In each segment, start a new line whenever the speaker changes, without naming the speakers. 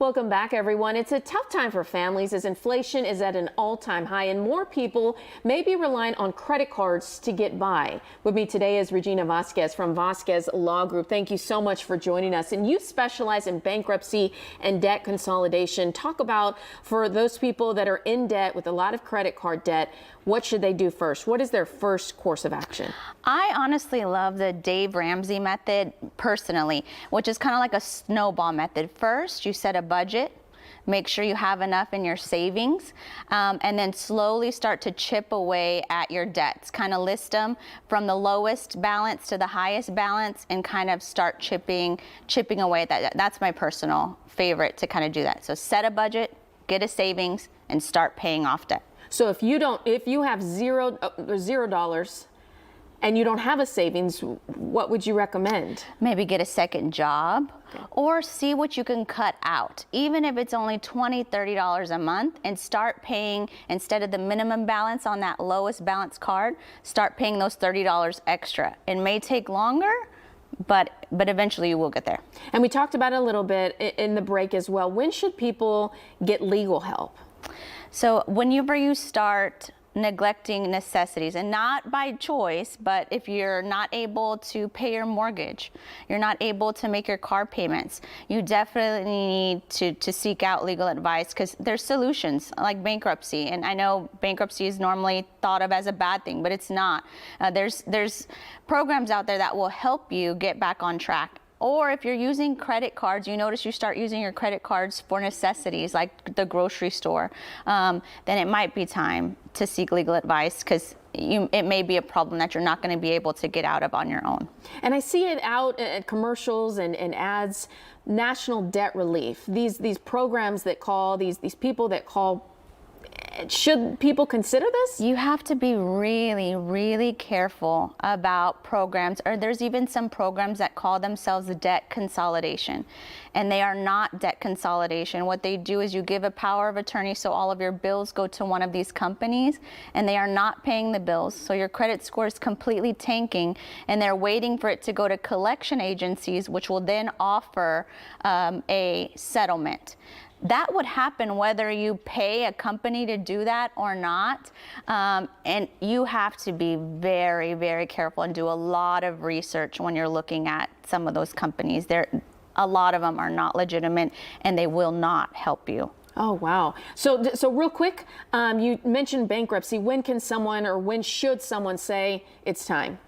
Welcome back, everyone. It's a tough time for families as inflation is at an all-time high and more people may be relying on credit cards to get by. With me today is Regina Vasquez from Vasquez Law Group. Thank you so much for joining us. And you specialize in bankruptcy and debt consolidation. Talk about, for those people that are in debt with a lot of credit card debt, what should they do first? What is their first course of action?
I honestly love the Dave Ramsey method personally, which is kind of like a snowball method. First, you set a budget, make sure you have enough in your savings, and then slowly start to chip away at your debts. Kind of list them from the lowest balance to the highest balance and kind of start chipping away at that. That's my personal favorite, to kind of do that. So set a budget, get a savings, and start paying off debt.
So if you have $0 and you don't have a savings, what would you recommend?
Maybe get a second job, or see what you can cut out. Even if it's only $20, $30 a month, and start paying, instead of the minimum balance on that lowest balance card, start paying those $30 extra. It may take longer, but eventually you will get there.
And we talked about it a little bit in the break as well. When should people get legal help?
So whenever you start neglecting necessities, and not by choice, but if you're not able to pay your mortgage, you're not able to make your car payments, you definitely need to seek out legal advice, because there's solutions like bankruptcy. And I know bankruptcy is normally thought of as a bad thing, but it's not. There's programs out there that will help you get back on track. Or if you're using credit cards, you notice you start using your credit cards for necessities like the grocery store, then it might be time to seek legal advice, because it may be a problem that you're not going to be able to get out of on your own.
And I see it out at commercials and ads, national debt relief, these programs that call, these people that call. Should people consider this?
You have to be really, really careful about programs, or there's even some programs that call themselves debt consolidation, and they are not debt consolidation. What they do is you give a power of attorney so all of your bills go to one of these companies, and they are not paying the bills. So your credit score is completely tanking, and they're waiting for it to go to collection agencies, which will then offer a settlement. That would happen whether you pay a company to do that or not. And you have to be very, very careful and do a lot of research when you're looking at some of those companies. A lot of them are not legitimate, and they will not help you.
Oh, wow. So real quick, you mentioned bankruptcy. When can someone, or when should someone say it's time?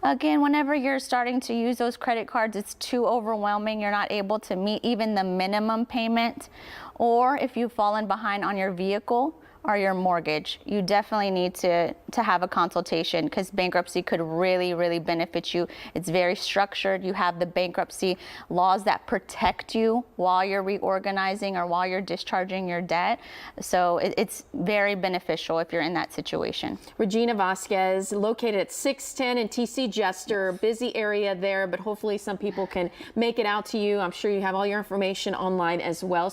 Again, whenever you're starting to use those credit cards, it's too overwhelming, you're not able to meet even the minimum payment, or if you've fallen behind on your vehicle or your mortgage, you definitely need to have a consultation, because bankruptcy could really, really benefit you. It's very structured. You have the bankruptcy laws that protect you while you're reorganizing or while you're discharging your debt. So it's very beneficial if you're in that situation.
Regina Vasquez, located at 610 and TC Jester, busy area there, but hopefully some people can make it out to you. I'm sure you have all your information online as well.